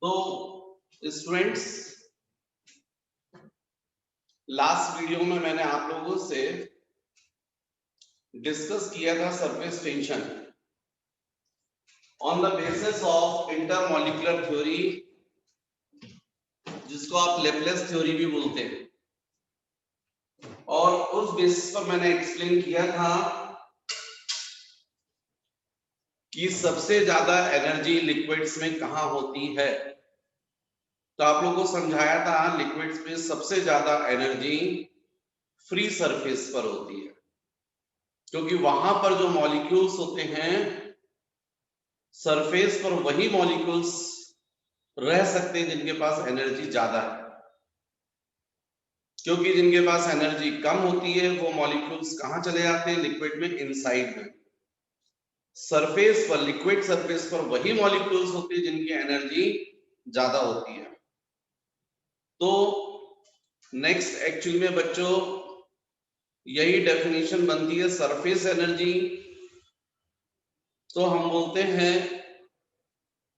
तो students, last video में मैंने आप लोगों से डिस्कस किया था surface tension on the basis of intermolecular theory, जिसको आप लेप्लेस थ्योरी भी बोलते हैं। और उस बेसिस पर मैंने एक्सप्लेन किया था कि सबसे ज्यादा एनर्जी लिक्विड्स में कहां होती है। तो आप लोगों को समझाया था लिक्विड्स में सबसे ज्यादा एनर्जी फ्री सरफेस पर होती है, क्योंकि वहां पर जो मॉलिक्यूल्स होते हैं सरफेस पर वही मॉलिक्यूल्स रह सकते हैं जिनके पास एनर्जी ज्यादा है, क्योंकि जिनके पास एनर्जी कम होती है वो मॉलिक्यूल्स कहां चले जाते हैं, लिक्विड में, इनसाइड में। सरफेस पर, लिक्विड सरफेस पर वही मॉलिक्यूल्स होते हैं जिनकी एनर्जी ज्यादा होती है। तो नेक्स्ट एक्चुअली में बच्चों यही डेफिनेशन बनती है सरफेस एनर्जी। तो हम बोलते हैं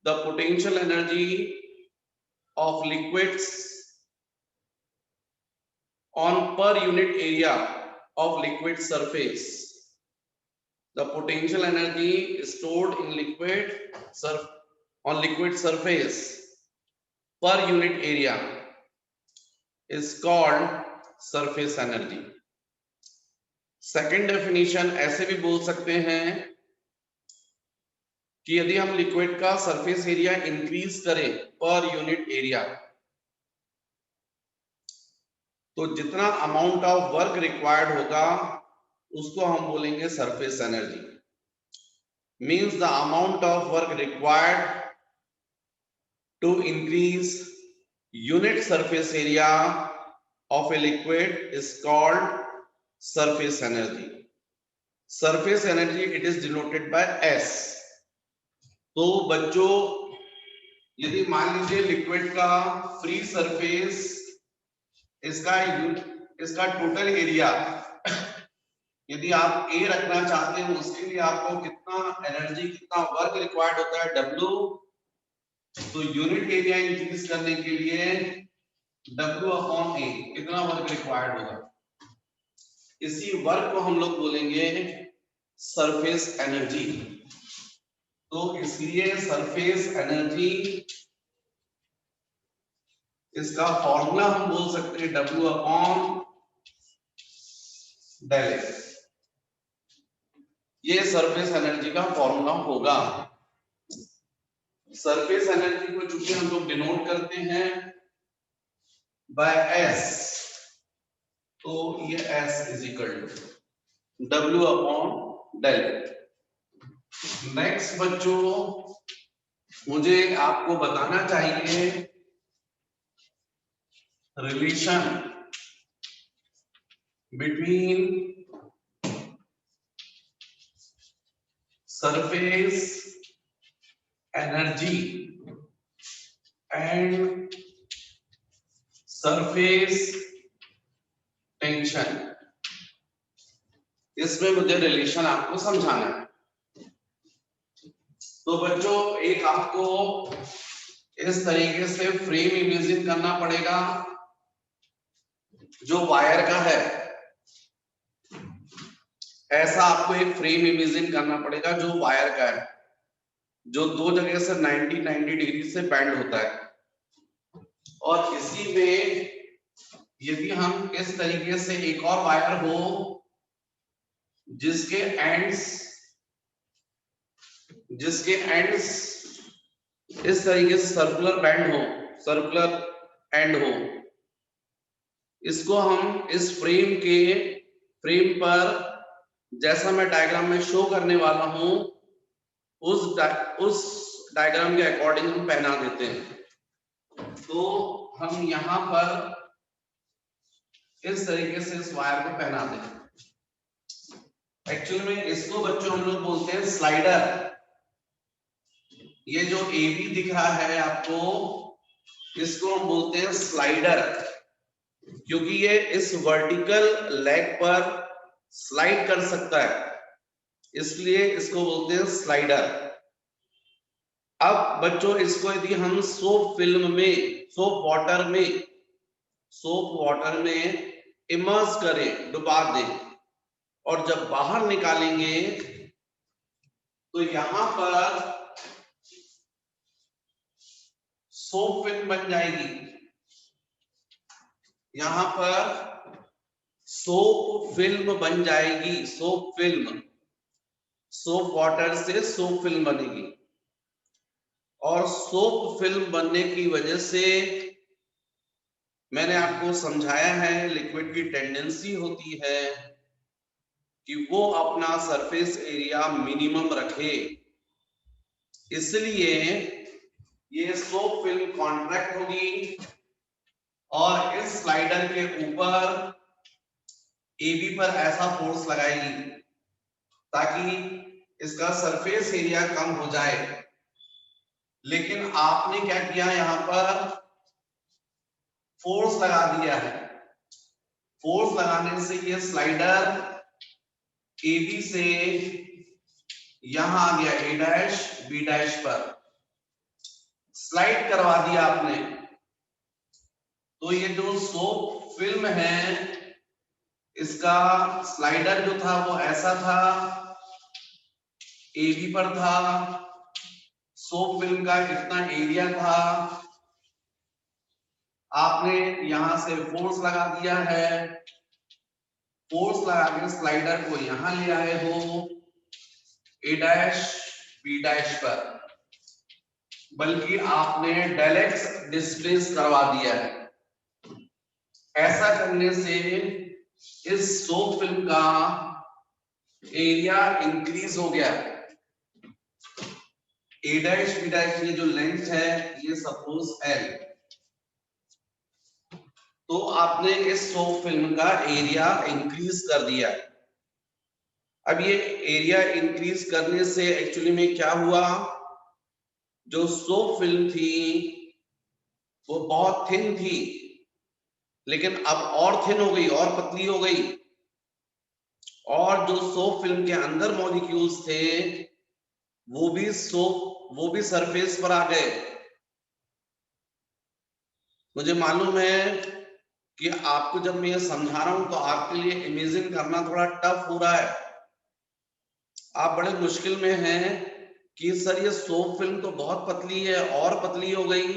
the potential energy of liquids on per unit area of liquid surface. The potential energy stored in on liquid surface per unit area is called surface energy. Second definition ऐसे भी बोल सकते हैं कि यदि हम लिक्विड का सरफेस एरिया इंक्रीज करें पर यूनिट एरिया, तो जितना अमाउंट ऑफ वर्क रिक्वायर्ड होगा उसको हम बोलेंगे surface energy. Means the amount of work required to increase unit surface area of a liquid is called surface energy. Surface energy it is denoted by S. तो बच्चों, यदि मान लीजिए liquid का फ्री सरफेस, इसका टोटल एरिया यदि आप ए रखना चाहते हैं, उसके लिए आपको कितना एनर्जी, कितना वर्क रिक्वायर्ड होता है, डब्ल्यू। तो यूनिट एरिया इंक्रीज करने के लिए डब्ल्यू अपॉन ए कितना वर्क रिक्वायर्ड होगा, इसी वर्क को हम लोग बोलेंगे सरफेस एनर्जी। तो इसलिए सरफेस एनर्जी, इसका फॉर्मूला हम बोल सकते हैं डब्ल्यू अपॉन डेल एक्स। ये सरफेस एनर्जी का फॉर्मूला होगा। सरफेस एनर्जी को चूंकि हम लोग डिनोट करते हैं बाय एस, तो ये S is equal to W upon del. Next बच्चों, मुझे आपको बताना चाहिए relation between surface energy and surface tension. इसमें मुझे रिलेशन आपको समझाना है। तो बच्चों, एक आपको इस तरीके से फ्रेम इमेजिन करना पड़ेगा जो वायर का है। ऐसा आपको एक फ्रेम इमेजिन करना पड़ेगा जो वायर का है, जो दो जगह से 90 डिग्री से बेंड होता है। और इसी में यदि हम इस तरीके से एक और वायर हो जिसके एंड्स इस तरीके से सर्कुलर बैंड हो, सर्कुलर एंड हो, इसको हम इस फ्रेम पर, जैसा मैं डायग्राम में शो करने वाला हूं, उस डायग्राम के अकॉर्डिंग हम पहना देते हैं। तो हम यहां पर इस तरीके से इस वायर को पहना दें। एक्चुअली में इसको बच्चों हम लोग बोलते हैं स्लाइडर। ये जो ए बी दिख रहा है आपको, इसको हम बोलते हैं स्लाइडर, क्योंकि ये इस वर्टिकल लेग पर स्लाइड कर सकता है, इसलिए इसको बोलते हैं स्लाइडर। अब बच्चों इसको यदि हम सोप फिल्म में, सोप वाटर में इमर्स करें, डुबा दें, और जब बाहर निकालेंगे तो यहां पर सोप फिल्म बन जाएगी। यहां पर सोप फिल्म बन जाएगी, सोप फिल्म, सोप वाटर से सोप फिल्म बनेगी। और सोप फिल्म बनने की वजह से मैंने आपको समझाया है, लिक्विड की टेंडेंसी होती है कि वो अपना सरफेस एरिया मिनिमम रखे, इसलिए ये सोप फिल्म कॉन्ट्रैक्ट होगी और इस स्लाइडर के ऊपर AB पर ऐसा फोर्स लगाएगी ताकि इसका सरफेस एरिया कम हो जाए। लेकिन आपने क्या किया, यहां पर फोर्स लगा दिया है। फोर्स लगाने से ये स्लाइडर AB से यहां आ गया A' B' पर, स्लाइड करवा दिया आपने। तो ये जो सोप फिल्म है, इसका स्लाइडर जो था वो ऐसा था, AB पर था, सोप फिल्म का कितना एरिया था, आपने यहां से फोर्स लगा दिया है, फोर्स लगा के स्लाइडर को यहां ले आए हो A' B' पर, बल्कि आपने डायरेक्ट डिस्प्लेस करवा दिया है। ऐसा करने से इस सोप फिल्म का एरिया इंक्रीज हो गया। A' B' ये जो लेंथ है ये सपोज L, तो आपने इस सोप फिल्म का एरिया इंक्रीज कर दिया। अब ये एरिया इंक्रीज करने से एक्चुअली में क्या हुआ, जो सोप फिल्म थी वो बहुत थिन थी, लेकिन अब और थिन हो गई, और पतली हो गई, और जो सोप फिल्म के अंदर मॉलिक्यूल्स थे वो भी सरफेस पर आ गए। मुझे मालूम है कि आपको जब मैं ये समझा रहा हूं तो आपके लिए इमेजिन करना थोड़ा टफ हो रहा है। आप बड़े मुश्किल में हैं कि सर ये सोप फिल्म तो बहुत पतली है, और पतली हो गई।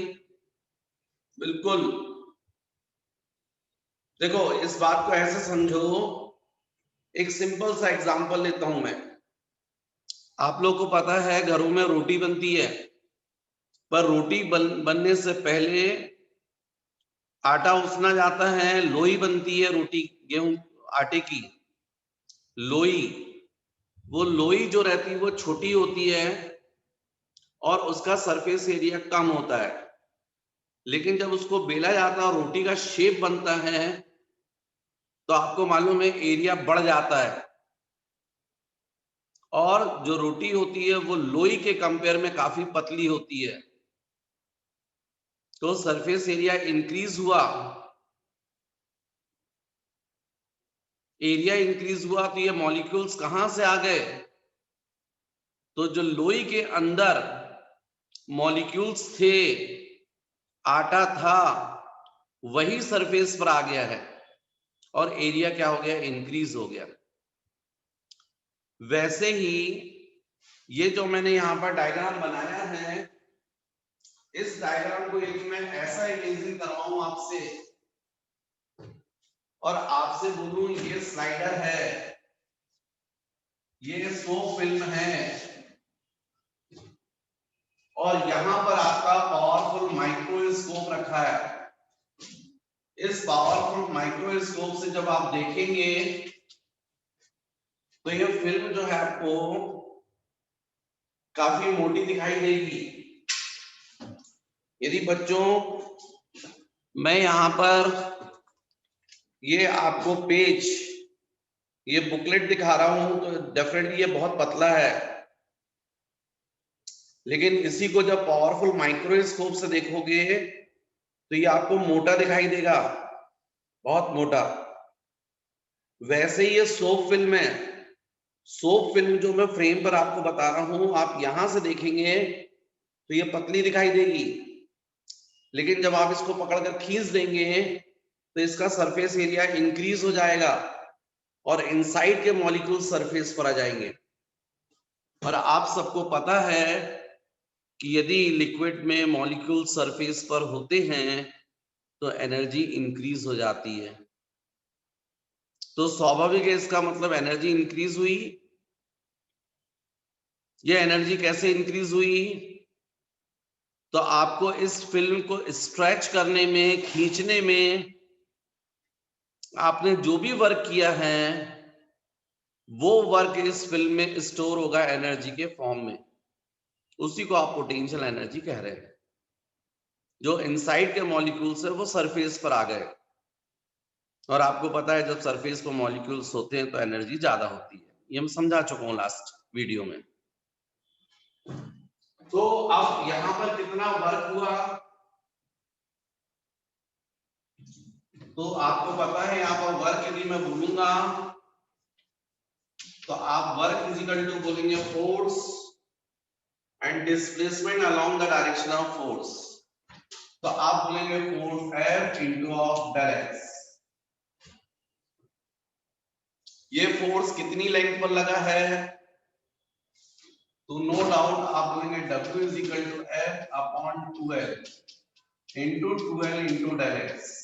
बिल्कुल, देखो इस बात को ऐसे समझो, एक सिंपल सा एग्जांपल लेता हूं मैं। आप लोग को पता है घरों में रोटी बनती है, पर रोटी बनने से पहले आटा उसना जाता है, लोई बनती है रोटी, गेहूं आटे की लोई। वो लोई जो रहती है वो छोटी होती है और उसका सरफेस एरिया कम होता है, लेकिन जब उसको बेला जाता है और रोटी का शेप बनता है तो आपको मालूम है एरिया बढ़ जाता है, और जो रोटी होती है वो लोई के कंपेयर में काफी पतली होती है। तो सरफेस एरिया इंक्रीज हुआ, एरिया इंक्रीज हुआ तो ये मॉलिक्यूल्स कहां से आ गए, तो जो लोई के अंदर मॉलिक्यूल्स थे, आटा था, वही सरफेस पर आ गया है और एरिया क्या हो गया, इंक्रीज हो गया। वैसे ही ये जो मैंने यहां पर डायग्राम बनाया है, इस डायग्राम को यदि मैं ऐसा इमेजिन करवाऊं आपसे और आपसे बोलूं ये स्लाइडर है, ये सोप फिल्म है, और यहां पर आपका पावरफुल माइक्रोस्कोप रखा है। इस पावरफुल माइक्रोस्कोप से जब आप देखेंगे तो ये फिल्म जो है आपको काफी मोटी दिखाई देगी। यदि बच्चों मैं यहां पर ये आपको पेज, ये बुकलेट दिखा रहा हूं तो डेफिनेटली ये बहुत पतला है, लेकिन इसी को जब पावरफुल माइक्रोस्कोप से देखोगे तो ये आपको मोटा दिखाई देगा, बहुत मोटा। वैसे ही ये सोप फिल्म है, सोप फिल्म जो मैं फ्रेम पर आपको बता रहा हूं, आप यहां से देखेंगे तो ये पतली दिखाई देगी, लेकिन जब आप इसको पकड़कर खींच देंगे तो इसका सरफेस एरिया इंक्रीज हो जाएगा और इनसाइड के मॉलिक्यूल सरफेस पर आ जाएंगे। और आप सबको पता है कि यदि लिक्विड में मॉलिक्यूल सरफेस पर होते हैं तो एनर्जी इंक्रीज हो जाती है। तो स्वाभाविक है, इसका मतलब एनर्जी इंक्रीज हुई। ये एनर्जी कैसे इंक्रीज हुई? तो आपको इस फिल्म को स्ट्रेच करने में, खींचने में आपने जो भी वर्क किया है वो वर्क इस फिल्म में स्टोर होगा एनर्जी के फॉर्म में। उसी को आप पोटेंशियल एनर्जी कह रहे हैं। जो इनसाइड के मॉलिक्यूल्स है वो सरफेस पर आ गए, और आपको पता है जब सरफेस पर मॉलिक्यूल्स होते हैं तो एनर्जी ज्यादा होती है। ये हम समझा चुका हूं लास्ट वीडियो में। तो अब यहां पर कितना वर्क हुआ तो आपको पता है, यहाँ पर वर्क यदि मैं बोलूंगा तो आप वर्क इजिकल टू बोलेंगे force and displacement along the direction of force. तो आप बोलेंगे force F into of del x. ये फोर्स कितनी लेंथ पर लगा है? तो नो डाउट आप बोलेंगे W is equal to F upon 2L into 2L into del x.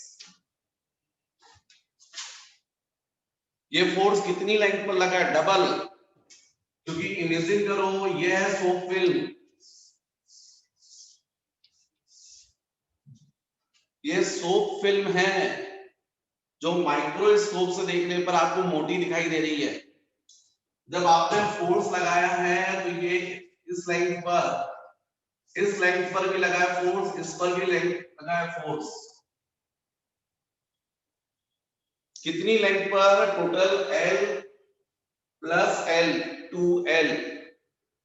ये फोर्स कितनी लेंथ पर लगा है? डबल, क्योंकि इमेजिन करो ये है सोप फिल्म, ये सोप फिल्म है जो माइक्रोस्कोप से देखने पर आपको मोटी दिखाई दे रही है। जब आपने फोर्स लगाया है तो ये इस लेंथ पर भी लगा है फोर्स, इस पर भी लगा है फोर्स। कितनी लेंथ पर? Total L plus L 2L।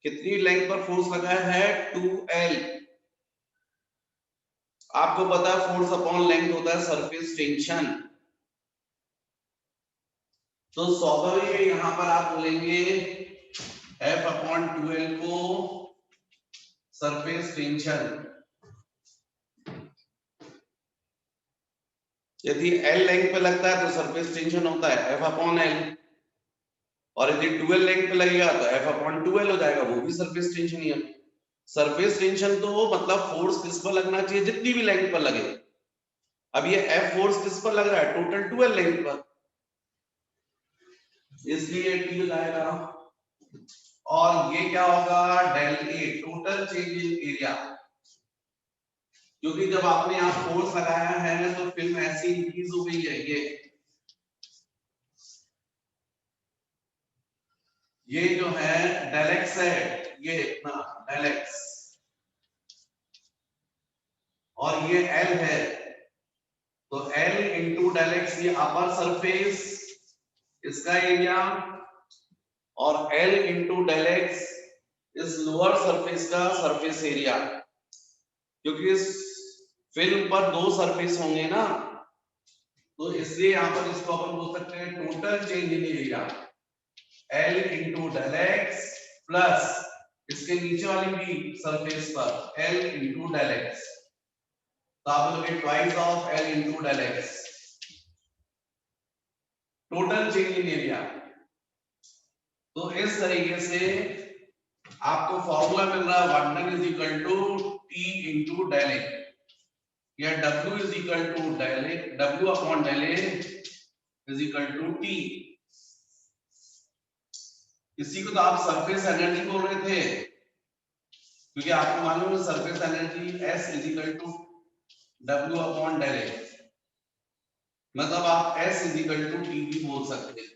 कितनी लेंथ पर फोर्स लगा है? 2L। आपको पता है फोर्स अपॉन लेंथ होता है सरफेस टेंशन। तो स्वाभाविक है यहां पर आप बोलेंगे F अपॉन 2L को सरफेस टेंशन। यदि L लेंथ पे लगता है तो सरफेस टेंशन होता है F अपॉन L, और यदि 2L लेंथ पे लगेगा तो F अपॉन 2L हो जाएगा, वो भी सरफेस टेंशन ही है। सरफेस टेंशन तो मतलब फोर्स किस पर लगना चाहिए? जितनी भी लेंथ पर लगे। अब ये F फोर्स किस पर लग रहा है? टोटल 2L लेंथ पर, इसलिए T हो जाएगा। और ये क्या होगा? Del A total change in area, क्योंकि जब आपने यहाँ फोर्स लगाया है तो फिल्म ऐसी इंक्रीज हो गई है। ये जो है डेल एक्स है, ये इतना डेल एक्स, और ये L है, तो L इंटू डेल एक्स ये अपर सरफेस इसका एरिया, और L इंटू डेल एक्स इस लोअर सरफेस का सरफेस एरिया। क्योंकि इस फिल्म पर दो सरफेस होंगे ना, तो इसलिए यहां पर इसको अपन बोल सकते हैं total change in area L into del x plus इसके नीचे वाली भी सरफेस पर L इंटू डेल एक्स। तो आप बोलोगे twice of L into del x, total change in area. तो इस तरीके से आपको फॉर्मूला मिल रहा है 1 is equal to T into del a, या W is equal to del a, W upon del a is equal to T। इसी को तो आप सरफेस एनर्जी बोल रहे थे, क्योंकि आपको मालूम है surface energy S is equal to W upon del a, मतलब आप S is equal to T भी बोल सकते हैं।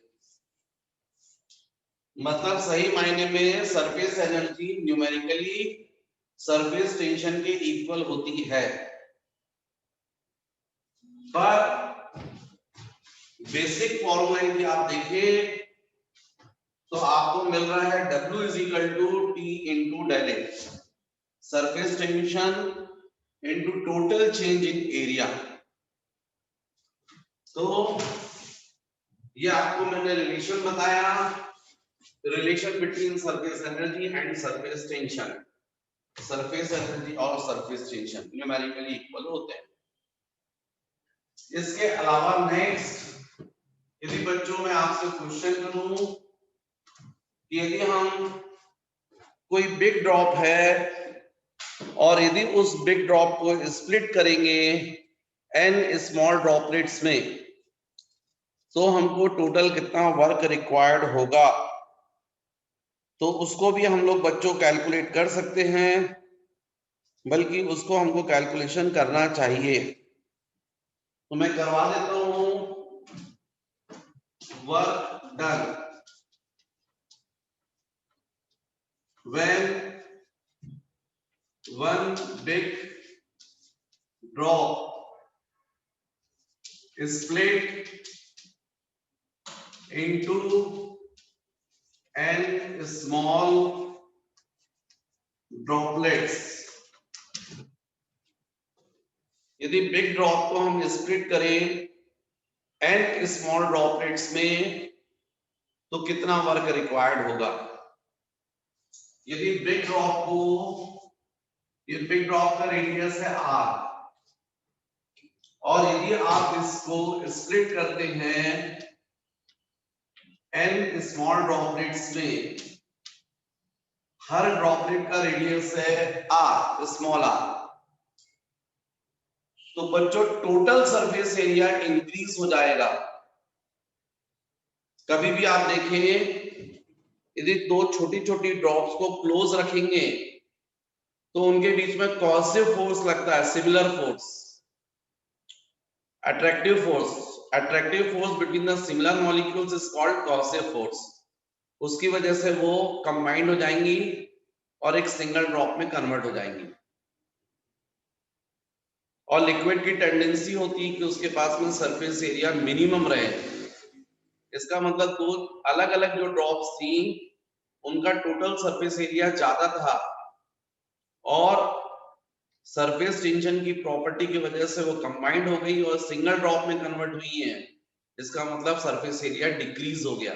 मतलब सही मायने में surface energy numerically surface tension के इक्वल होती है, पर बेसिक फॉर्मूला यदि आप देखें तो आपको मिल रहा है W is equal to T into del A, surface tension into total change in area. तो ये आपको मैंने रिलेशन बताया, relation between surface energy and surface tension. Surface energy और सरफेस टेंशन न्यूमेरिकली इक्वल होते हैं। इसके अलावा नेक्स्ट, यदि बच्चों में आपसे क्वेश्चन करूं कि यदि हम कोई बिग ड्रॉप है और यदि उस बिग ड्रॉप को स्प्लिट करेंगे n स्मॉल ड्रॉपलेट्स में, तो हमको टोटल कितना वर्क रिक्वायर्ड होगा, तो उसको भी हम लोग बच्चों कैलकुलेट कर सकते हैं, बल्कि उसको हमको कैलकुलेशन करना चाहिए। तो मैं करवा देता हूं। Work done when one big drop is split into n small droplets। यदि बिग ड्रॉप को हम स्प्लिट करें n स्मॉल ड्रॉपलेट्स में, तो कितना वर्क रिक्वायर्ड होगा। यदि बिग ड्रॉप को, ये बिग ड्रॉप का रेडियस है r, और यदि आप इसको स्प्लिट करते हैं n स्मॉल ड्रॉपलेट्स में, हर ड्रॉपलेट का रेडियस है r, स्मॉल r, तो बच्चों टोटल सरफेस एरिया इंक्रीज हो जाएगा। कभी भी आप देखेंगे यदि दो छोटी छोटी ड्रॉप्स को क्लोज रखेंगे तो उनके बीच में कॉसेव फोर्स लगता है, similar force, attractive force between the similar molecules is called cohesive force. उसकी वजह से वो कंबाइंड हो जाएंगी और एक सिंगल ड्रॉप में कन्वर्ट हो जाएंगी। और लिक्विड की टेंडेंसी होती है कि उसके पास में सरफेस एरिया मिनिमम रहे। इसका मतलब दो अलग अलग जो ड्रॉप्स थी उनका टोटल सरफेस एरिया ज्यादा था, और सरफेस टेंशन की प्रॉपर्टी की वजह से वो कंबाइंड हो गई और सिंगल ड्रॉप में कन्वर्ट हुई है। इसका मतलब सरफेस एरिया डिक्रीज हो गया।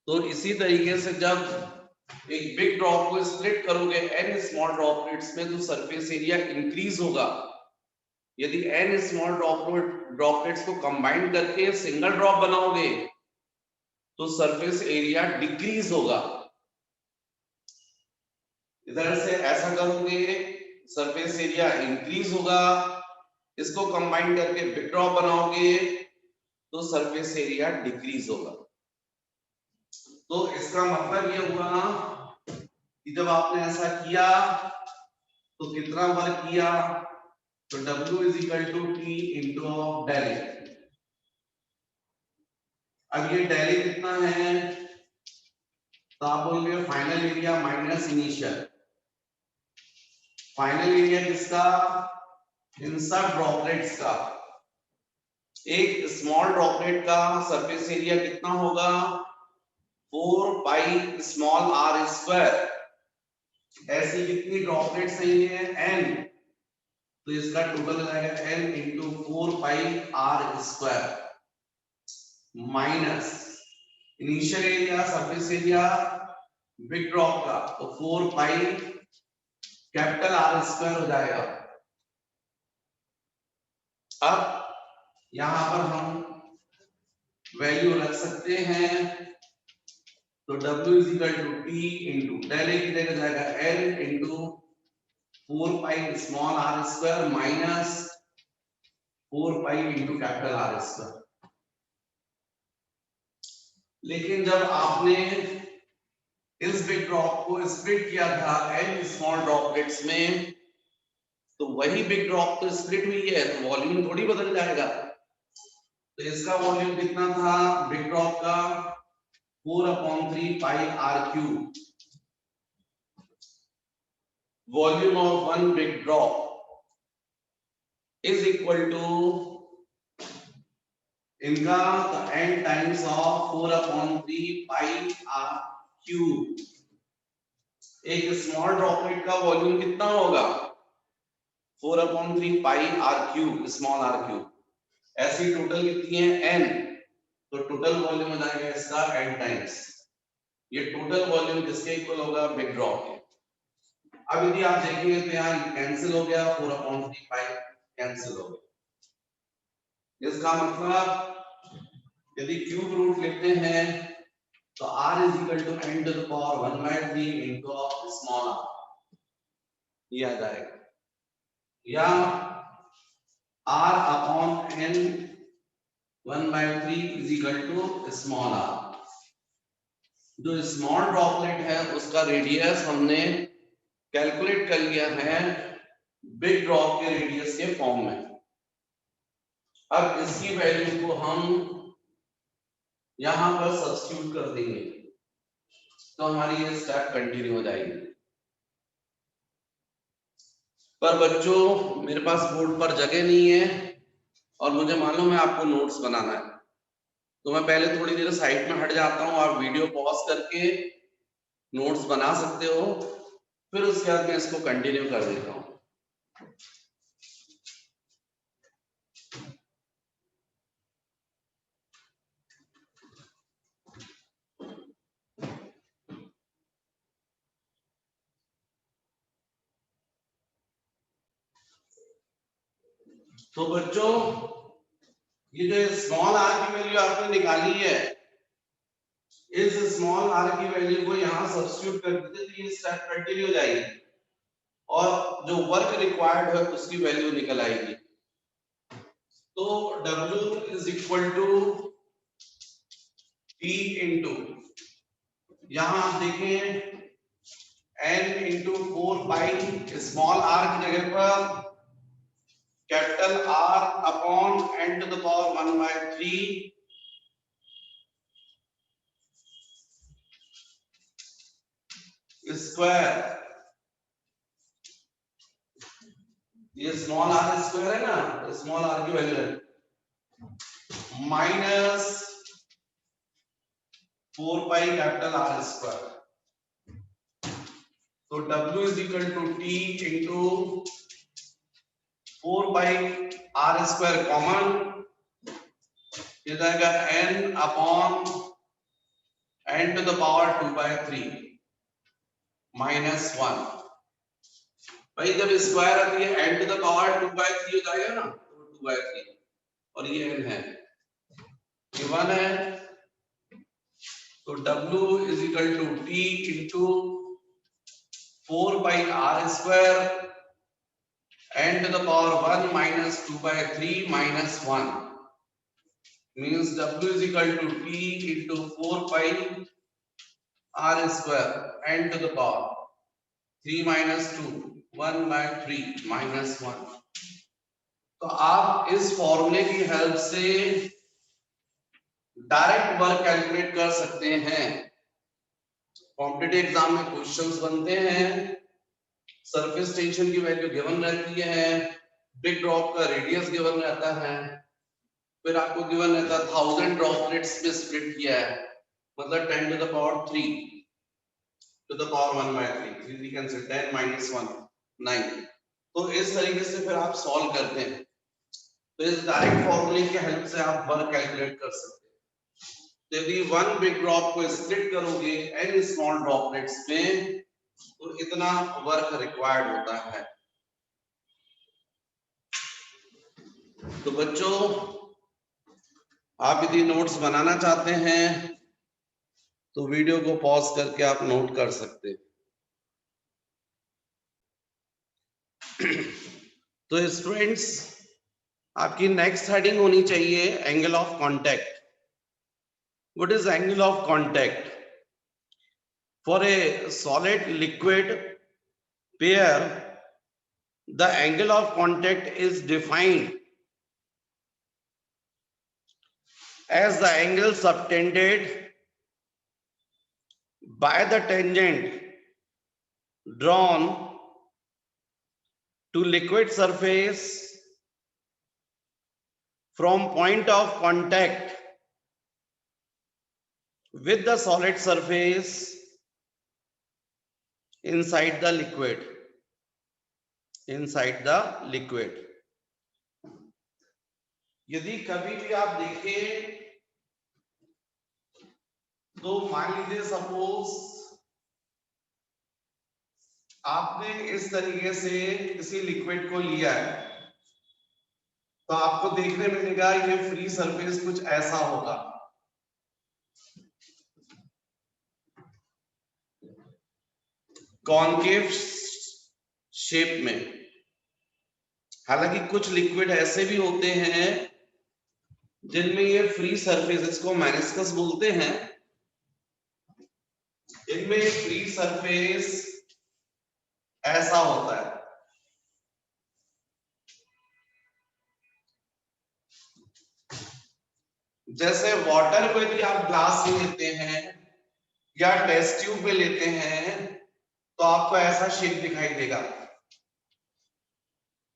तो इसी तरीके से जब एक बिग ड्रॉप को स्प्लिट करोगे n स्मॉल ड्रॉपलेट्स में, तो सरफेस एरिया इंक्रीज होगा। यदि n स्मॉल ड्रॉपलेट्स को कंबाइन करके सिंगल ड्रॉप बनाओगे तो सरफेस एरिया डिक्रीज होगा। इधर से ऐसा करोगे सरफेस एरिया इंक्रीज होगा, इसको कंबाइन करके बिग ड्रॉप बनाओगे तो सरफेस एरिया डिक्रीज होगा। तो इसका मतलब ये हुआ कि जब आपने ऐसा किया तो कितना वर्क किया, तो W is equal to T into of del. अब ये डेल कितना है, तो आप बोलोगे final area minus initial. Final area किसका, इन सब ड्रॉपलेट्स का। एक स्मॉल ड्रॉपलेट का सरफेस एरिया कितना होगा, 4 पाई स्मॉल r स्क्वायर। ऐसी कितनी ड्रॉपलेट्स हैं, n, तो इसका टोटल हो जाएगा n into 4 pi r square minus initial area surface area big drop का, तो 4 पाई कैपिटल R स्क्वायर हो जाएगा। अब यहां पर हम वैल्यू रख सकते हैं, तो W is equal to T into del A की जगह जाएगा L into 4 pi small r square minus 4 pi into capital R square. लेकिन जब आपने इस बिग ड्रॉप को स्प्लिट किया था n स्मॉल ड्रॉपलेट्स में, तो वही बिग ड्रॉप तो स्प्लिट हुई है, तो वॉल्यूम थोड़ी बदल जाएगा। तो इसका वॉल्यूम कितना था बिग ड्रॉप का, 4/3 pi r cube. Volume of one big drop is equal to इनका n times of 4/3 pi r cube. एक स्मॉल ड्रॉपलेट का वॉल्यूम कितना होगा, 4/3 pi r cube, small r cube. ऐसी टोटल कितनी है n, तो टोटल वॉल्यूम हो जाएगा इसका n टाइम्स। ये टोटल वॉल्यूम किसके इक्वल होगा, बिग ड्रॉप के। अब यदि आप देखेंगे तो यहाँ कैंसिल हो गया, 4/3 कैंसिल हो गया। इसका मतलब यदि क्यूब रूट लेते हैं तो r is equal to n to the power 1/3 into small r, ये आ जाएगा, या r upon n 1/3 is equal to small r। जो स्मॉल ड्रॉपलेट है उसका रेडियस हमने कैलकुलेट कर लिया है बिग ड्रॉप के रेडियस के फॉर्म में। अब इसकी वैल्यू को हम यहां पर सब्स्टिट्यूट कर देंगे तो हमारी ये स्टेप कंटिन्यू हो जाएगी। पर बच्चों मेरे पास बोर्ड पर जगह नहीं है और मुझे मालूम है आपको नोट्स बनाना है, तो मैं पहले थोड़ी देर साइड में हट जाता हूं, आप वीडियो पॉज करके नोट्स बना सकते हो, फिर उसके बाद मैं इसको कंटिन्यू कर देता हूं। तो बच्चों ये जो स्मॉल r की वैल्यू आपने निकाली है, इस स्मॉल r की वैल्यू को यहां सब्स्टिट्यूट कर देते तो ये स्टेप कंटिन्यू हो जाएगी और जो वर्क रिक्वायर्ड है उसकी वैल्यू निकल आएगी। तो W is equal to T into, यहां आप देखें n इंटू 4 स्मॉल r की जगह पर capital R upon n to the power 1/3 square, ये स्मॉल r स्क्वायर है ना, स्मॉल r की वैल्यू है माइनस 4 कैपिटल R स्क्वायर। तो W is equal to T into 4 R square common, ये जाएगा n upon n to the power 2/3 minus 1। भाई जब स्क्वायर आती है n टू द पावर 2/3 हो जाएगा ना, तो 2/3 और ये n है, ये 1 है, तो W is equal to T into 4 R square n to the power 1 minus 2/3 minus 1 means W is equal to T into 4 R square n to the power 3 minus 2 1/3 minus 1। तो आप इस फॉर्मूले की हेल्प से डायरेक्ट वर्क कैलकुलेट कर सकते हैं। Competitive exam में क्वेश्चंस बनते हैं, सरफेस टेंशन की वैल्यू गिवन रहती है, बिग ड्रॉप का रेडियस गिवन रहता है, फिर आपको गिवन रहता है 1000 ड्रॉपलेट्स में स्प्लिट किया है, मतलब 10 to the power 3 to the power 1/3, we can say 10 minus 1 9। तो इस तरीके से फिर आप सॉल्व करते हैं, तो इस डायरेक्ट फॉर्मूले की हेल्प से आप वर्क कैलकुलेट कर सकते हैं। तो यदि वन बिग ड्रॉप को स्प्लिट करोगे n स्मॉल ड्रॉपलेट्स में तो इतना वर्क रिक्वायर्ड होता है। तो बच्चों आप यदि नोट्स बनाना चाहते हैं तो वीडियो को पॉज करके आप नोट कर सकते हैं। तो स्टूडेंट्स आपकी नेक्स्ट हेडिंग होनी चाहिए angle of contact. What is angle of contact? For a solid liquid pair the angle of contact is defined as the angle subtended by the tangent drawn to liquid surface from point of contact with the solid surface inside the liquid, यदि कभी भी आप देखें तो मान लीजिए suppose आपने इस तरीके से किसी लिक्विड को लिया है तो आपको देखने मिलेगा ये फ्री सरफेस कुछ ऐसा होगा। कॉनकेव शेप में। हालांकि कुछ लिक्विड ऐसे भी होते हैं जिनमें ये फ्री सरफेस, इसको मेनिस्कस बोलते हैं, इनमें फ्री सरफेस ऐसा होता है। जैसे वाटर को यदि आप ग्लास में लेते हैं या टेस्ट ट्यूब में लेते हैं तो आपको ऐसा शेप दिखाई देगा,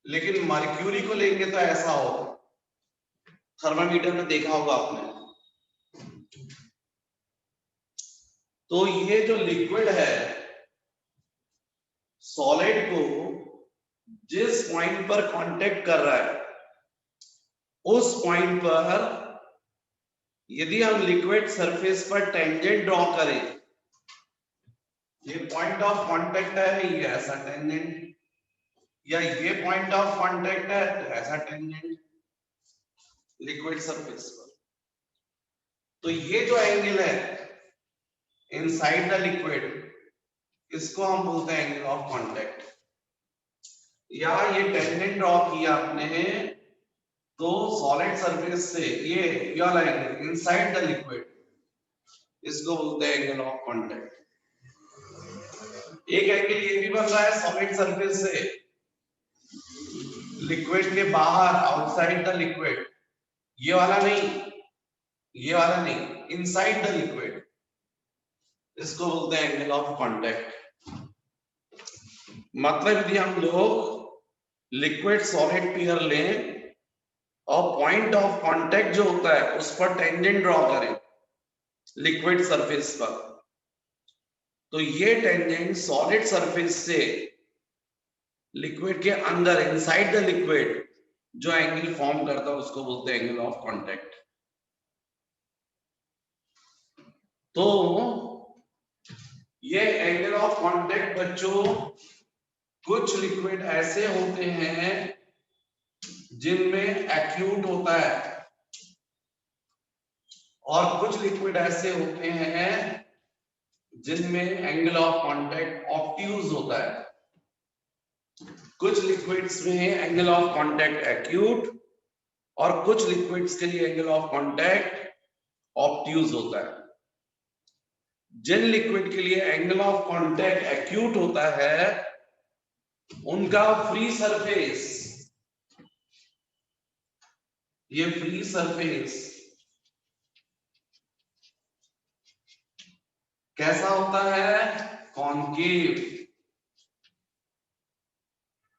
लेकिन मर्क्यूरी को लेंगे तो ऐसा होगा। थर्मामीटर में देखा होगा आपने। तो ये जो लिक्विड है सॉलिड को जिस पॉइंट पर कांटेक्ट कर रहा है उस पॉइंट पर यदि हम लिक्विड सरफेस पर टेंजेंट ड्रॉ करें, ये पॉइंट ऑफ कांटेक्ट है, ये ऐसा टेंजेंट, या ये पॉइंट ऑफ कांटेक्ट है तो ऐसा टेंजेंट लिक्विड सरफेस पर, तो ये जो एंगल है इनसाइड द लिक्विड इसको हम बोलते हैं एंगल ऑफ कांटेक्ट। या ये टेंजेंट ड्रॉ किया आपने तो सॉलिड सरफेस से ये वाला एंगल इनसाइड द लिक्विड, इसको बोलते हैं एंगल ऑफ कांटेक्ट। एक एंगल ये भी बन रहा है सॉलिड सरफेस से लिक्विड के बाहर, आउटसाइड द लिक्विड, ये वाला नहीं, ये वाला नहीं, इनसाइड द लिक्विड, इसको बोलते हैं एंगल ऑफ कांटेक्ट। मतलब यदि हम लोग लिक्विड सॉलिड पेयर लें और पॉइंट ऑफ कांटेक्ट जो होता है उस पर टेंजेंट ड्रॉ करें लिक्विड सरफेस पर, तो ये टेंजेंट सॉलिड सरफेस से लिक्विड के अंदर इनसाइड द लिक्विड जो एंगल फॉर्म करता है उसको बोलते हैं एंगल ऑफ कांटेक्ट। तो ये एंगल ऑफ कांटेक्ट बच्चों, कुछ लिक्विड ऐसे होते हैं जिनमें एक्यूट होता है और कुछ लिक्विड ऐसे होते हैं जिनमें एंगल ऑफ कांटेक्ट ऑब्ट्यूज होता है। कुछ लिक्विड्स में एंगल ऑफ कांटेक्ट एक्यूट और कुछ लिक्विड्स के लिए एंगल ऑफ कांटेक्ट ऑब्ट्यूज होता है। जिन लिक्विड के लिए एंगल ऑफ कांटेक्ट एक्यूट होता है उनका फ्री सरफेस, ये फ्री सरफेस कैसा होता है, कॉनकेव।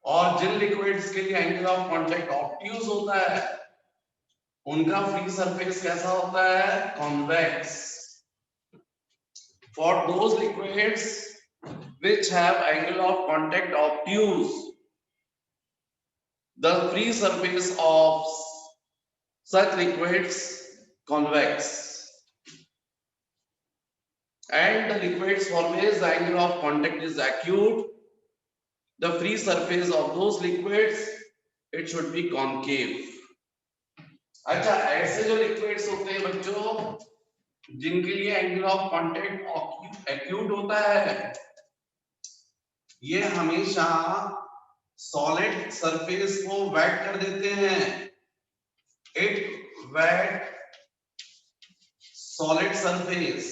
और जिन लिक्विड्स के लिए एंगल ऑफ कांटेक्ट ऑब्ट्यूज होता है उनका फ्री सरफेस कैसा होता है, convex. For those liquids which have angle of contact obtuse, the free surface of such liquids convex, and the liquids for which the angle of contact is acute, the free surface of those liquids it should be concave. अच्छा, ऐसे जो liquids होते हैं बच्चों जिनके लिए angle of contact acute होता है, ये हमेशा सॉलिड सरफेस को वेट कर देते हैं। इट वेट सॉलिड सरफेस,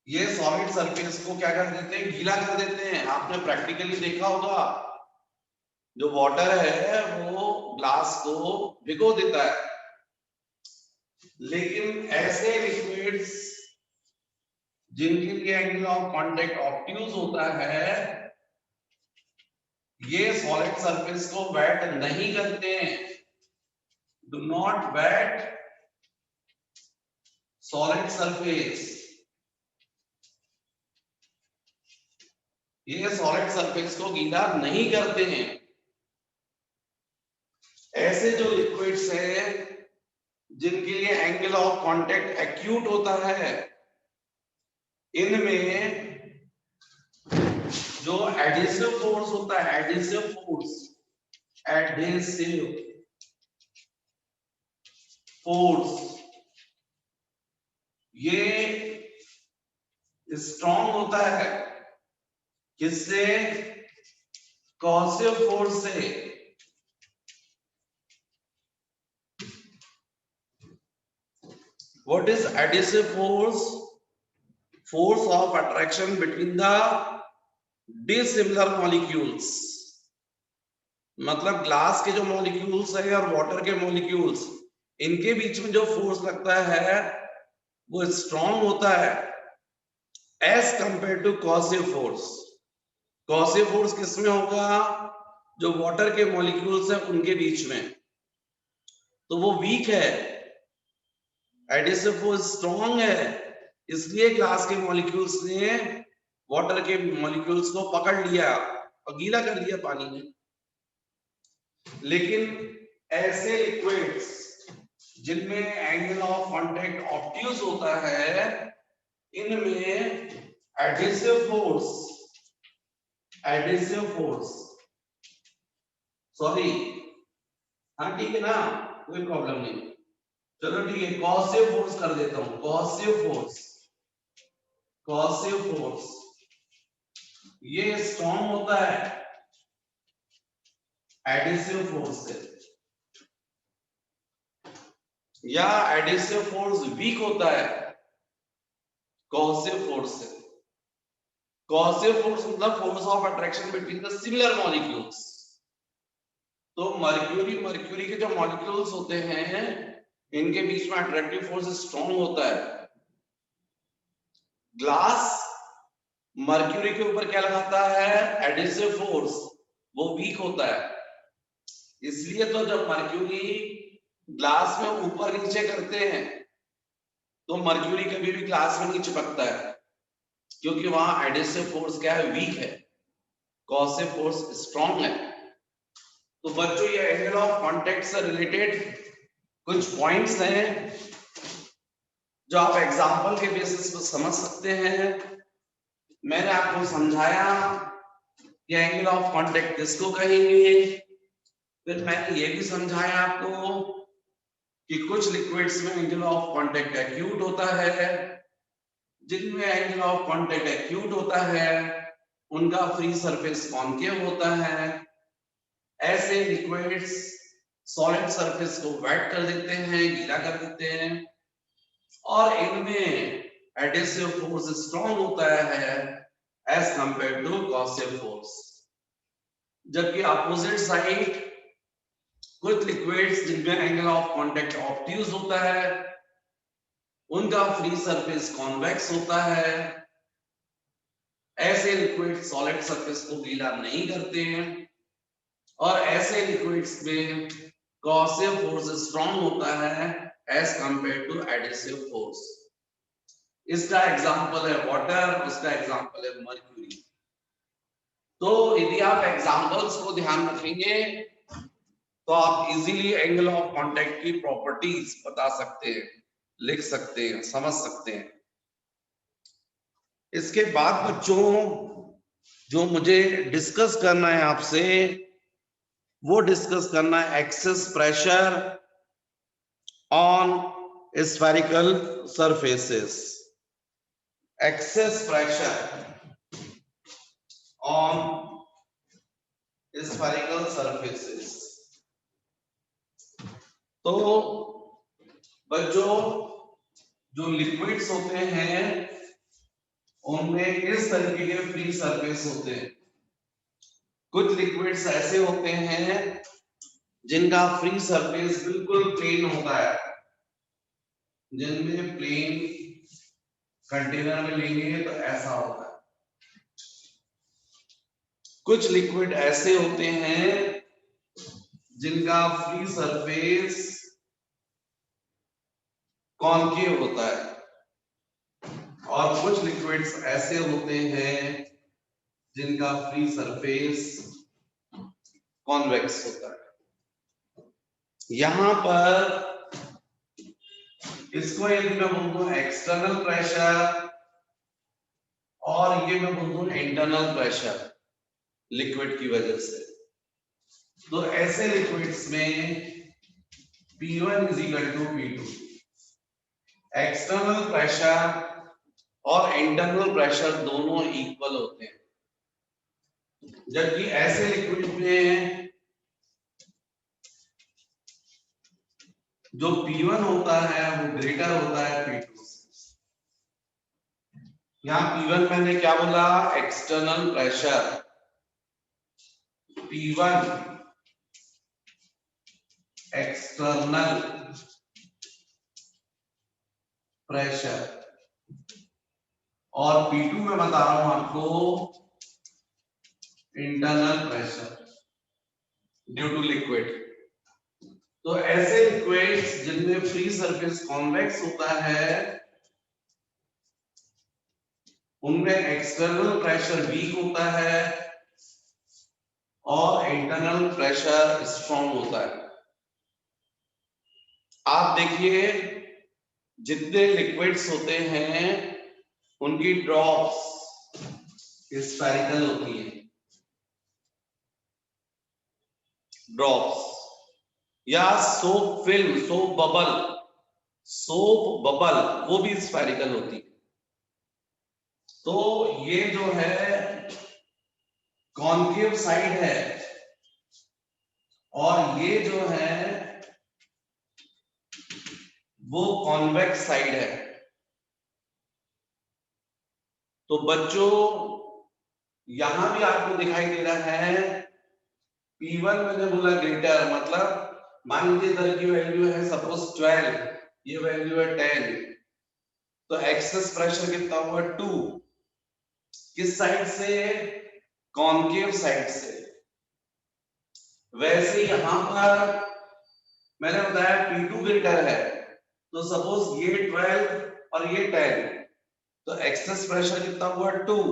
ये सॉलिड सरफेस को क्या कर देते हैं, गीला कर देते हैं। आपने प्रैक्टिकली देखा होगा जो वाटर है वो ग्लास को भिगो देता है, लेकिन ऐसे लिक्विड्स जिनके लिए एंगल ऑफ कांटेक्ट ऑब्ट्यूज होता है ये सॉलिड सरफेस को वेट नहीं करते हैं, do not wet solid surface. ये सॉलिड सरफेस को गीला नहीं करते हैं। ऐसे जो लिक्विड्स हैं जिनके लिए एंगल ऑफ कांटेक्ट एक्यूट होता है इनमें जो एडिसिव फोर्स होता है, एडिसिव फोर्स ये स्ट्रॉन्ग होता है किससे? कॉसिव फोर्स से। What is adhesive force? Force of attraction between the dissimilar molecules. मतलब ग्लास के जो मॉलिक्यूल्स है और वाटर के मॉलिक्यूल्स, इनके बीच में जो फोर्स लगता है वो स्ट्रॉन्ग होता है as compare to cohesive force. Cohesive force किसमें होगा? जो वाटर के मॉलिक्यूल्स हैं उनके बीच में, तो वो वीक है। एडिसिव फोर्स स्ट्रॉन्ग है, इसलिए ग्लास के मॉलिक्यूल्स ने वाटर के मॉलिक्यूल्स को पकड़ लिया और गीला कर दिया पानी में। लेकिन ऐसे लिक्विड्स जिनमें एंगल ऑफ कांटेक्ट ऑब्ट्यूज होता है, इनमें एडिसिव फोर्स सॉरी, हाँ ठीक है ना, कोई प्रॉब्लम नहीं, चलो ठीक है, कॉसिव फोर्स कर देता हूं। कॉसिव फोर्स ये स्ट्रॉन्ग होता है एडिसिव फोर्स से, या एडिसिव फोर्स वीक होता है कॉसिव फोर्स से। कॉसिव फोर्स मतलब force of attraction between the similar molecules. तो मर्क्यूरी के जो मॉलिक्यूल्स होते हैं, इनके बीच में अट्रैक्टिव फोर्स स्ट्रॉन्ग होता है। ग्लास मर्क्यूरी के ऊपर क्या लगाता है? एडिसिव फोर्स, वो वीक होता है। इसलिए तो जब मर्क्यूरी ग्लास में ऊपर नीचे करते हैं तो मर्क्यूरी कभी भी ग्लास में नहीं चिपकता है, क्योंकि वहां एडिसिव फोर्स क्या है? वीक है। कॉसिव फोर्स स्ट्रॉन्ग है। तो बच्चों ये एंगल ऑफ कांटेक्ट से रिलेटेड कुछ पॉइंट्स हैं जो आप एग्जांपल के बेसिस पर समझ सकते हैं। मैंने आपको समझाया कि एंगल ऑफ कांटेक्ट किसको कहेंगे, फिर मैंने ये भी समझाया आपको कि कुछ लिक्विड्स में एंगल ऑफ कांटेक्ट एक्यूट होता है। जिनमें एंगल ऑफ कांटेक्ट एक्यूट होता है उनका फ्री सरफेस कॉन्केव होता है। ऐसे लिक्विड्स सॉलिड सरफेस को वेट कर देते हैं, गीला कर देते हैं, और इनमें एडिसिव फोर्स स्ट्रॉन्ग होता है as compare to cohesive force. जबकि अपोजिट साइड कुछ लिक्विड्स जिनमें एंगल ऑफ कांटेक्ट ऑब्ट्यूज होता है, उनका फ्री सरफेस कॉन्वेक्स होता है। ऐसे लिक्विड सॉलिड सरफेस को गीला नहीं करते हैं, और ऐसे लिक्विड्स में कॉसिव फोर्स स्ट्रॉन्ग होता है as compare to adhesive force. इसका एग्जांपल है वाटर, उसका एग्जांपल है मर्क्यूरी। तो यदि आप एग्जांपल्स को ध्यान रखेंगे तो आप इजीली एंगल ऑफ कांटेक्ट की प्रॉपर्टीज बता सकते हैं, लिख सकते हैं, समझ सकते हैं। इसके बाद बच्चों जो मुझे डिस्कस करना है आपसे, वो डिस्कस करना है excess pressure on spherical surfaces. Excess pressure on spherical surfaces. तो बच्चों जो लिक्विड्स होते हैं उनमें इस तरीके के फ्री सरफेस होते हैं। कुछ लिक्विड्स ऐसे होते हैं जिनका फ्री सरफेस बिल्कुल प्लेन होता है, जिनमें प्लेन कंटेनर में लेंगे तो ऐसा होता है। कुछ लिक्विड ऐसे होते हैं जिनका फ्री सरफेस कॉन्केव होता है, और कुछ लिक्विड्स ऐसे होते हैं जिनका फ्री सरफेस कॉन्वेक्स होता है। यहां पर इसको यदि मैं बोलूं एक्सटर्नल प्रेशर और ये मैं बोल दूं इंटरनल प्रेशर लिक्विड की वजह से। तो ऐसे लिक्विड्स में P1 is equal to P2। External pressure और इंटरनल प्रेशर दोनों इक्वल होते हैं, जबकि ऐसे लिक्विड में जो P1 होता है वो ग्रेटर होता है P2 से। यहाँ P1 मैंने क्या बोला, external pressure, P1 external pressure, और P2 में बता रहा हूं आपको internal pressure due to liquid. तो ऐसे लिक्विड्स जिनमें फ्री सरफेस कॉन्वेक्स होता है उनमें एक्सटर्नल प्रेशर वीक होता है और इंटरनल प्रेशर स्ट्रॉन्ग होता है। आप देखिए जितने लिक्विड्स होते हैं उनकी ड्रॉप्स स्फेरिकल होती हैं, ड्रॉप्स, या सोप फिल्म, सोप बबल वो भी स्फेरिकल होती है। तो ये जो है कॉन्केव साइड है और ये जो है वो कॉन्वेक्स साइड है। तो बच्चों यहां भी आपको दिखाई दे रहा है P1 मैंने बोला ग्रेटर, मतलब मान लीजिए इधर की वैल्यू है सपोज 12, ये वैल्यू है 10, तो एक्सेस प्रेशर कितना हुआ 2, किस साइड से, कॉन्केव साइड से। वैसे यहां पर मैंने बताया P2 ग्रेटर है, तो सपोज ये 12 और ये 10, तो एक्सेस प्रेशर कितना हुआ 2,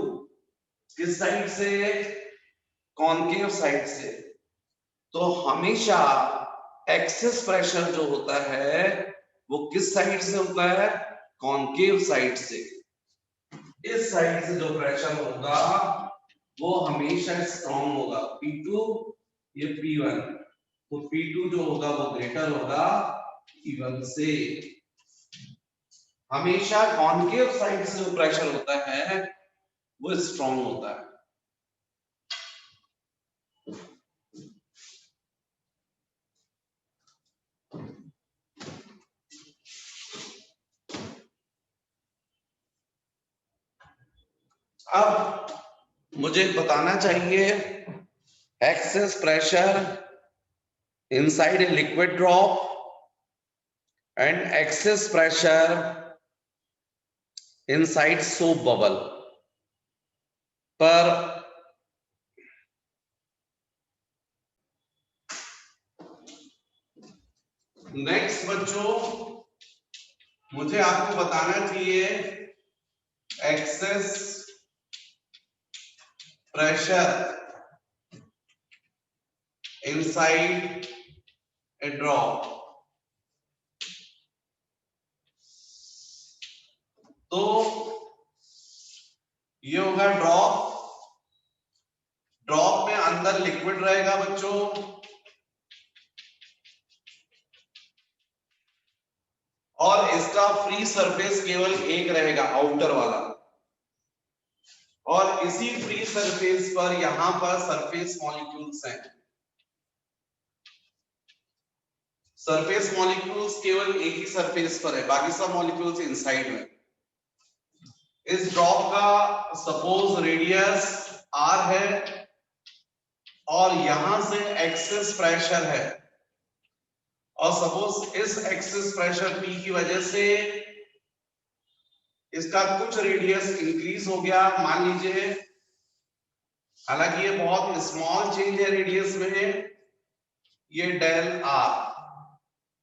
किस साइड से, कॉन्केव साइड से। तो हमेशा एक्सेस प्रेशर जो होता है वो किस साइड से होता है, कॉन्केव साइड से। इस साइड से जो प्रेशर होगा वो हमेशा स्ट्रॉन्ग होगा, P2 ये P1, तो P2 जो होगा वो ग्रेटर होगा P1 से। हमेशा कॉन्केव साइड से जो प्रेशर होता है वो स्ट्रॉन्ग होता है। अब मुझे बताना चाहिए excess pressure inside a liquid drop and excess pressure inside soap bubble पर नेक्स्ट बच्चों मुझे आपको बताना चाहिए excess pressure inside a drop. तो ये होगा ड्रॉप, ड्रॉप में अंदर लिक्विड रहेगा बच्चों, और इसका फ्री सरफेस केवल एक रहेगा, आउटर वाला, और इसी फ्री सरफेस पर यहां पर सरफेस मॉलिक्यूल्स हैं। सरफेस मॉलिक्यूल्स केवल एक ही सरफेस पर है, बाकी सब मॉलिक्यूल्स इनसाइड में। इस ड्रॉप का सपोज रेडियस r है और यहां से एक्सेस प्रेशर है, और सपोज इस एक्सेस प्रेशर P की वजह से इसका कुछ रेडियस इंक्रीज हो गया, मान लीजिए, हालांकि ये बहुत स्मॉल चेंज है रेडियस में, ये डेल r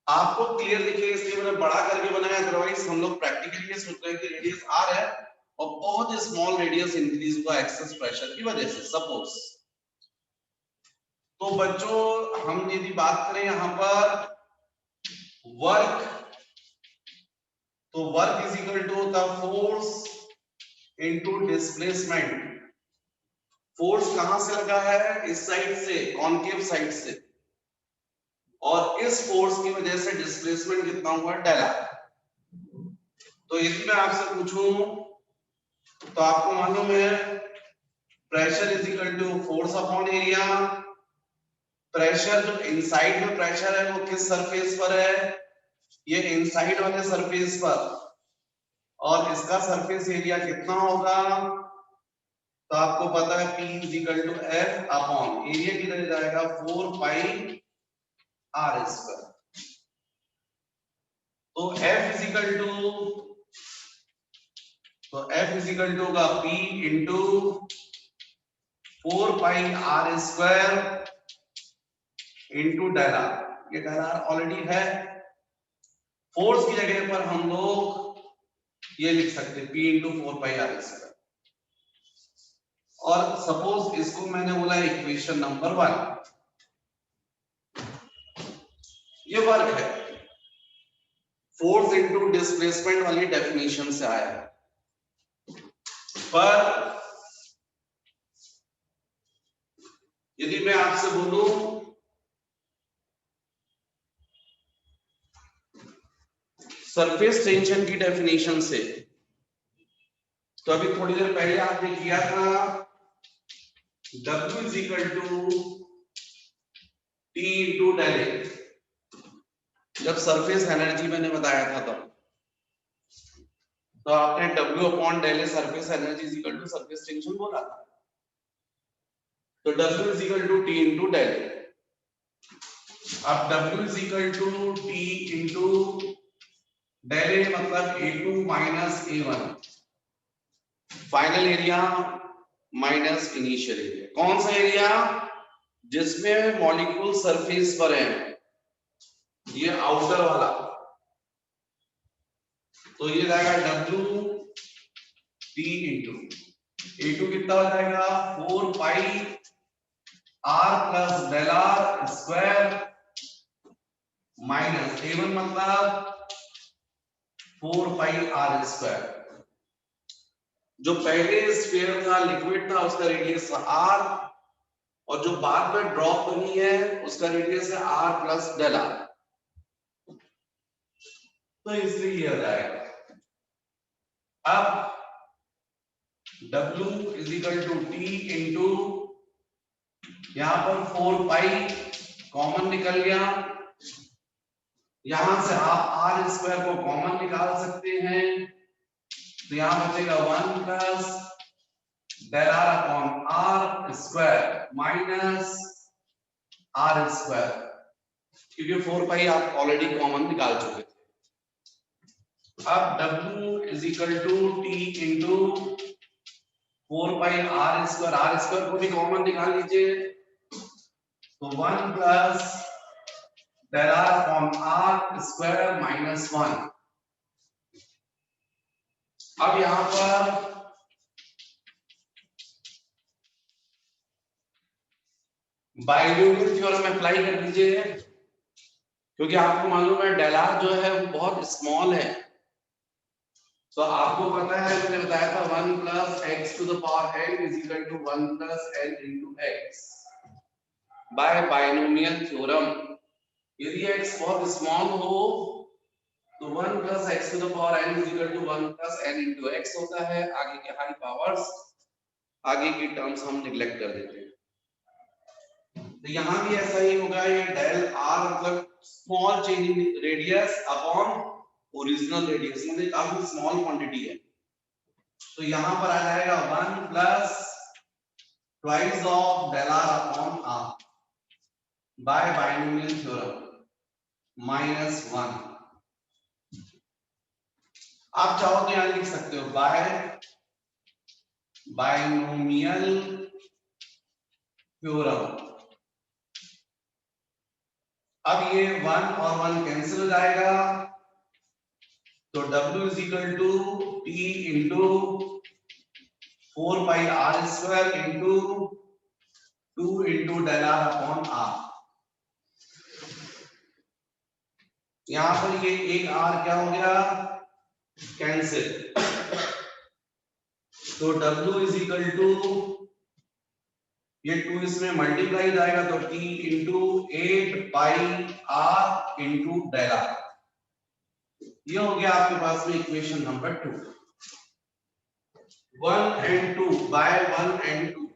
आपको क्लियर दिखे इसलिए मैंने बड़ा करके बनाया, अदरवाइज हम लोग प्रैक्टिकली ये सोच रहे हैं कि रेडियस r है और बहुत स्मॉल रेडियस इंक्रीज हुआ एक्सेस प्रेशर की वजह से सपोज। तो बच्चों हम यदि बात करें यहां पर वर्क, तो work is equal to the force into displacement. Force कहां से लगा है? इस साइड से, कॉनकेव साइड से, और इस फोर्स की वजह से डिस्प्लेसमेंट कितना हुआ? Del R. तो यदि मैं आपसे पूछूं तो आपको मालूम है pressure is equal to force upon area. Pressure जो इनसाइड में प्रेशर है वो किस सरफेस पर है? ये इनसाइड वाले सरफेस पर, और इसका सरफेस एरिया कितना होगा? तो आपको पता है P is equal to F upon area किधर जाएगा? 4 पाई R स्क्वायर। तो F इज इक्वल टू, तो F इज इक्वल टू होगा P into 4 pi R square into del R. ये डेल आर ऑलरेडी है, फोर्स की जगह पर हम लोग ये लिख सकते हैं P into 4 pi R square. और सपोज इसको मैंने बोला इक्वेशन नंबर 1, ये वर्क है, फोर्स इंटू डिस्प्लेसमेंट वाली डेफिनेशन से आया है। पर यदि मैं आपसे बोलूं सरफेस टेंशन की डेफिनेशन से, तो अभी थोड़ी देर पहले आपने किया था W is equal to T into del A, जब सरफेस एनर्जी मैंने बताया था तब, तो आपने W upon del A surface energy is equal to surface tension बोला था। तो W is equal to T into del A। अब W is equal to T into del A मतलब A2 minus A1, final area minus initial area. कौन सा area? जिसमें molecule surface पर है, ये आउटर वाला। तो ये जाएगा W T इंटू A2 कितना हो जाएगा? 4 pi R plus del R square minus A1 मतलब 4 पाई R स्क्वायर। जो पहले स्फीयर था, लिक्विड था, उसका रेडियस R, और जो बाद में ड्रॉप बनी है उसका रेडियस है R प्लस डेल आर। तो इसलिए ये आ जाएगा। अब W is equal to T into, यहां पर 4 पाई कॉमन निकल गया, यहां से आप R स्क्वायर को कॉमन निकाल सकते हैं, तो यहां बचेगा 1 plus del R upon R square minus R square, क्योंकि 4 पाई आप ऑलरेडी कॉमन निकाल चुके थे। अब W is equal to T into 4 pi R square को भी कॉमन निकाल लीजिए, तो 1 plus del R upon R square minus 1। अब यहां पर बायनोमियल थ्योरम अप्लाई कर दीजिए, क्योंकि आपको मालूम है डेल आर जो है वो बहुत स्मॉल है। तो आपको पता है, मैंने बताया था 1 plus x to the power n is equal to 1 plus n into x by binomial theorem. यदि x बहुत स्मॉल हो तो 1 plus x to the power n is equal to 1 plus n into x होता है। आगे के high powers, आगे की टर्म्स हम निगलेक्ट कर देते हैं। तो यहां भी ऐसा ही होगा, ये डेल आर मतलब small change in radius upon original radius, मतलब काफी स्मॉल क्वांटिटी है। तो यहां पर आ जाएगा 1 plus twice of del R upon R by binomial theorem minus 1। आप चाहो तो यहां लिख सकते हो बाय बायनोमियल थ्योरम। अब ये 1 और 1 कैंसिल हो जाएगा, तो W is equal to T into 4 pi R square into 2 into del R upon R. यहां पर ये एक R क्या हो गया? Cancel. So W is equal to, ये 2 इसमें मल्टीप्लाई जाएगा तो T into 8 pi R into del R। ये हो गया आपके पास में equation number 2। 1 and 2 by 1 and 2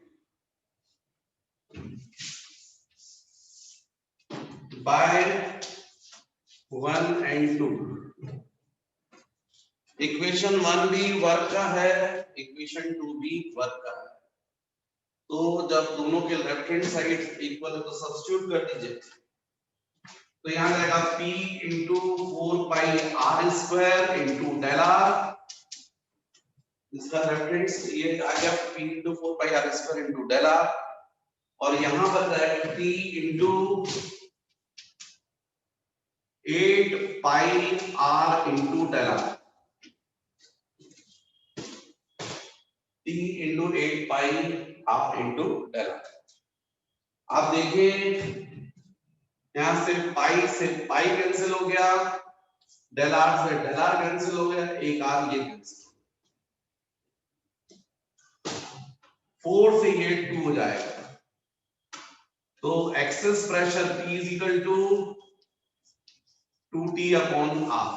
by 1 and 2। Equation 1 भी वर्क का है, इक्वेशन 2 भी वर्क का है। तो जब दोनों के लेफ्ट हैंड साइड इक्वल है तो सब्स्टिट्यूट कर दीजिए। तो यहाँ जाएगा P into 4 pi R square into del R। इसका लेफ्ट हैंड ये आ गया P into 4 pi R square into del R, और यहाँ पर जाएगा T into 8 pi R into del R। T into 8 pi R into del R। आप देखिए यहां से पाई कैंसिल हो गया, डेल R से डेल R कैंसिल हो गया, एक R ये कैंसिल, 4 से ये 2 हो जाएगा। तो excess pressure P is equal to 2T upon R।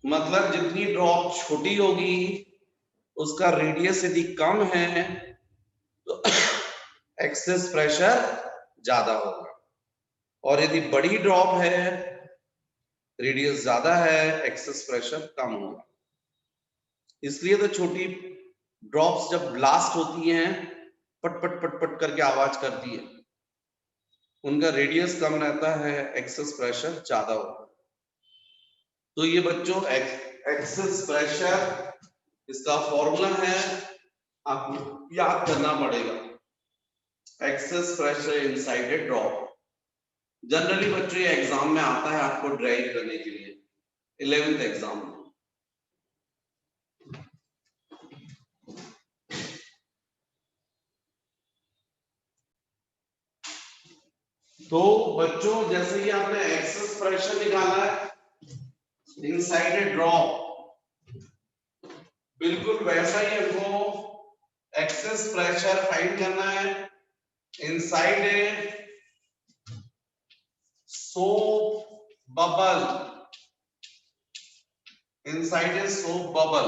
मतलब जितनी ड्रॉप छोटी होगी उसका रेडियस यदि कम है तो एक्सेस प्रेशर ज्यादा होगा, और यदि बड़ी ड्रॉप है, रेडियस ज्यादा है, एक्सेस प्रेशर कम होगा। इसलिए तो छोटी ड्रॉप्स जब ब्लास्ट होती हैं पट पट पट पट करके आवाज करती है, उनका रेडियस कम रहता है, एक्सेस प्रेशर ज्यादा होगा। तो ये बच्चों एक्सेस प्रेशर, इसका फॉर्मूला है, आपको याद करना पड़ेगा। Excess pressure inside a drop. Generally बच्चों ये एग्जाम में आता है आपको ड्राइव करने के लिए, 11th एग्जाम में। तो बच्चों जैसे ही आपने एक्सेस प्रेशर निकाला है इनसाइड ए ड्रॉप, बिल्कुल वैसा ही हमको एक्सेस प्रेशर फाइंड करना है inside a soap bubble. Inside a soap bubble.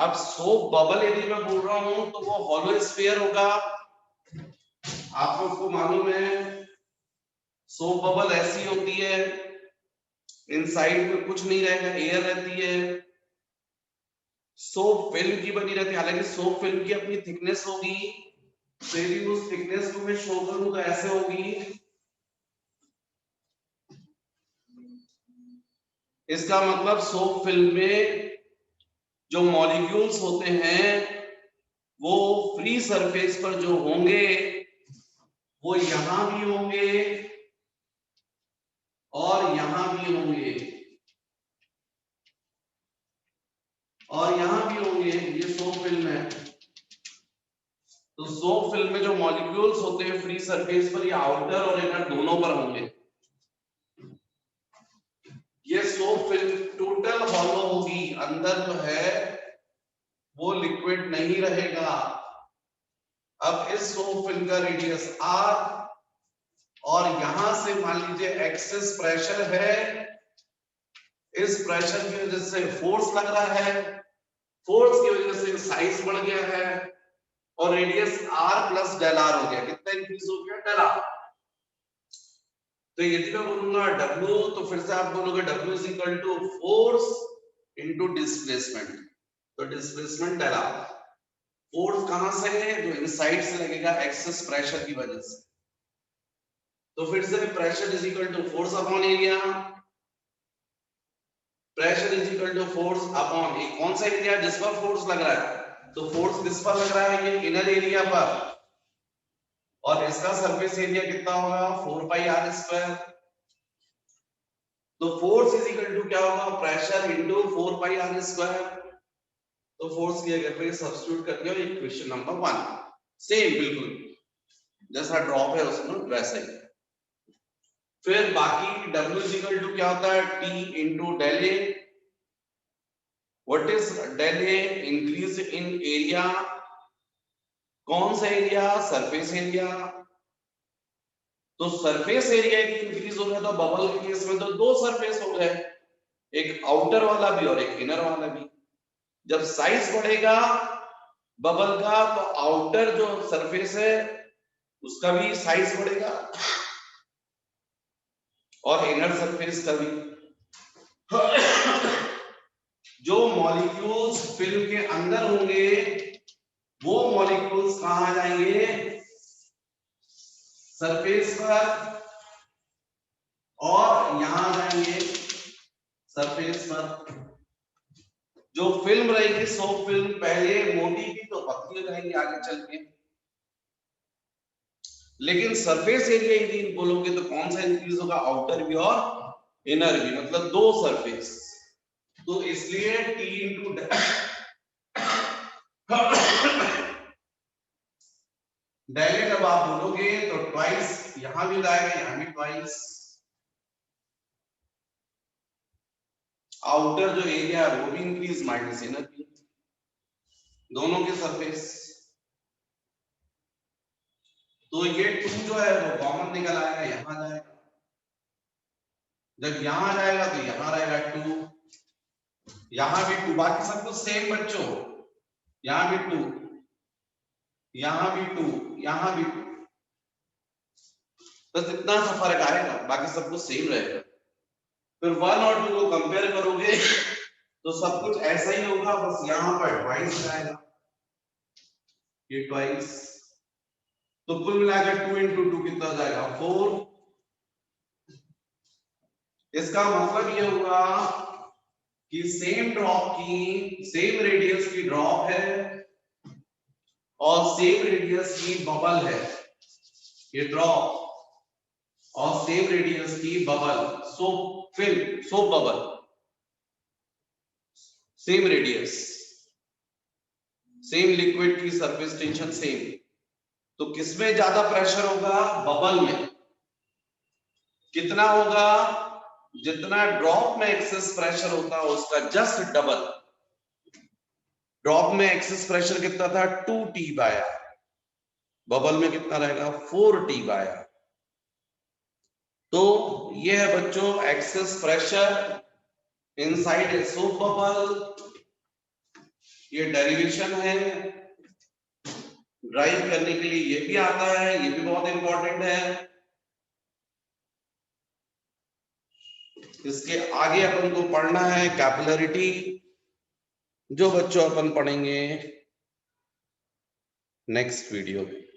अब सोप बबल यदि मैं बोल रहा हूं तो वो हॉलो स्फीयर होगा। आप लोग को मालूम है सोप बबल ऐसी होती है, इनसाइड में कुछ नहीं रहेगा, एयर रहती है, सोप फिल्म की बनी रहती है। हालांकि सोप फिल्म की अपनी थिकनेस होगी, तो यदि उस थिकनेस को मैं शो करूं तो ऐसे होगी। इसका मतलब सोप फिल्म में जो मॉलिक्यूल्स होते हैं वो फ्री सरफेस पर जो होंगे वो यहां भी होंगे और यहां भी होंगे और यहां भी होंगे। ये सोप फिल्म है, तो सोप फिल्म में जो मॉलिक्यूल्स होते हैं फ्री सरफेस पर, ये आउटर और इनर दोनों पर होंगे। ये सोप फिल्म टोटल हॉलो होगी, अंदर जो है वो लिक्विड नहीं रहेगा। अब इस सोप फिल्म का रेडियस R, और यहां से मान लीजिए एक्सेस प्रेशर है, इस प्रेशर की वजह से फोर्स लग रहा है, फोर्स की वजह से साइज बढ़ गया है, और radius R plus del R हो गया। कितना इंक्रीज हो गया? Del R। तो यदि मैं बोलूंगा W, तो फिर से आप बोलोगे W is equal to force into displacement. तो डिस्प्लेसमेंट डेल R। फोर्स कहां से है? जो इनसाइड से लगेगा एक्सेस प्रेशर की वजह से। तो फिर से pressure is equal to force upon area. Pressure is equal to force upon, ये कौन सा एरिया जिस पर फोर्स लग रहा है? तो फोर्स किस पर लग रहा है? ये इनर एरिया पर, और इसका सरफेस एरिया कितना होगा? 4 पाई R स्क्वायर। तो फोर्स इज इक्वल टू क्या होगा? Pressure into 4 pi R square. तो फोर्स की जगह पे सब्स्टिट्यूट कर दिया, इक्वेशन नंबर 1 सेम बिल्कुल जैसा ड्रॉप है उसमें वैसा ही। फिर बाकी W इज इक्वल टू क्या होता है? T into del A। What is del A? Increase in area. कौन सा एरिया? Surface area. तो सरफेस एरिया की इंक्रीज हो गया तो बबल के केस में तो दो सरफेस हो गए, एक आउटर वाला भी और एक इनर वाला भी। जब साइज बढ़ेगा बबल का तो आउटर जो सरफेस है उसका भी साइज बढ़ेगा और इनर सरफेस का भी। जो मॉलिक्यूल्स फिल्म के अंदर होंगे वो मॉलिक्यूल्स कहां जाएंगे? सरफेस पर, और यहां जाएंगे सरफेस पर। जो फिल्म रहेगी सो फिल्म पहले मोटी थी तो पतली हो जाएगी आगे चल के। लेकिन सरफेस एरिया यदि बोलोगे तो कौन सा इंक्रीज होगा? आउटर भी और इनर भी, मतलब दो सरफेस। तो इसलिए T इंटू डायरेक्ट अब आप बोलोगे तो ट्वाइस यहां भी जाएगा, यहां भी ट्वाइस। आउटर जो एरिया है वो भी इंक्रीज माइनस इनर भी, दोनों के सरफेस। तो ये 2 जो है वो कॉमन निकल आएगा, यहां जाएगा। जब यहां जाएगा तो यहां रहेगा 2, यहां भी 2, बाकी सब कुछ सेम बच्चों। यहां भी 2, यहां भी 2, यहां भी 2, बस इतना सा फर्क आएगा, बाकी सब कुछ सेम रहेगा। फिर 1 और 2 को कंपेयर करोगे तो सब कुछ ऐसा ही होगा, बस यहां पर ट्वाइस आएगा, ये ट्वाइस। तो कुल मिलाकर 2 इंटू 2 कितना हो जाएगा? 4। इसका मतलब ये होगा कि सेम ड्रॉप की, सेम रेडियस की ड्रॉप है और सेम रेडियस की बबल है। ये ड्रॉप और सेम रेडियस की bubble, so film, so bubble, same radius, same liquid की सरफेस टेंशन सेम। तो किसमें ज्यादा प्रेशर होगा? बबल में। कितना होगा? जितना ड्रॉप में एक्सेस प्रेशर होता है उसका जस्ट डबल। ड्रॉप में एक्सेस प्रेशर कितना था? 2T/R। बबल में कितना रहेगा? 4T/R। तो ये है बच्चों excess pressure inside a soap bubble. ये डेरिवेशन है, ड्राइव करने के लिए ये भी आता है, ये भी बहुत इंपॉर्टेंट है। इसके आगे अपन को पढ़ना है कैपिलरिटी, जो बच्चों अपन पढ़ेंगे नेक्स्ट वीडियो में।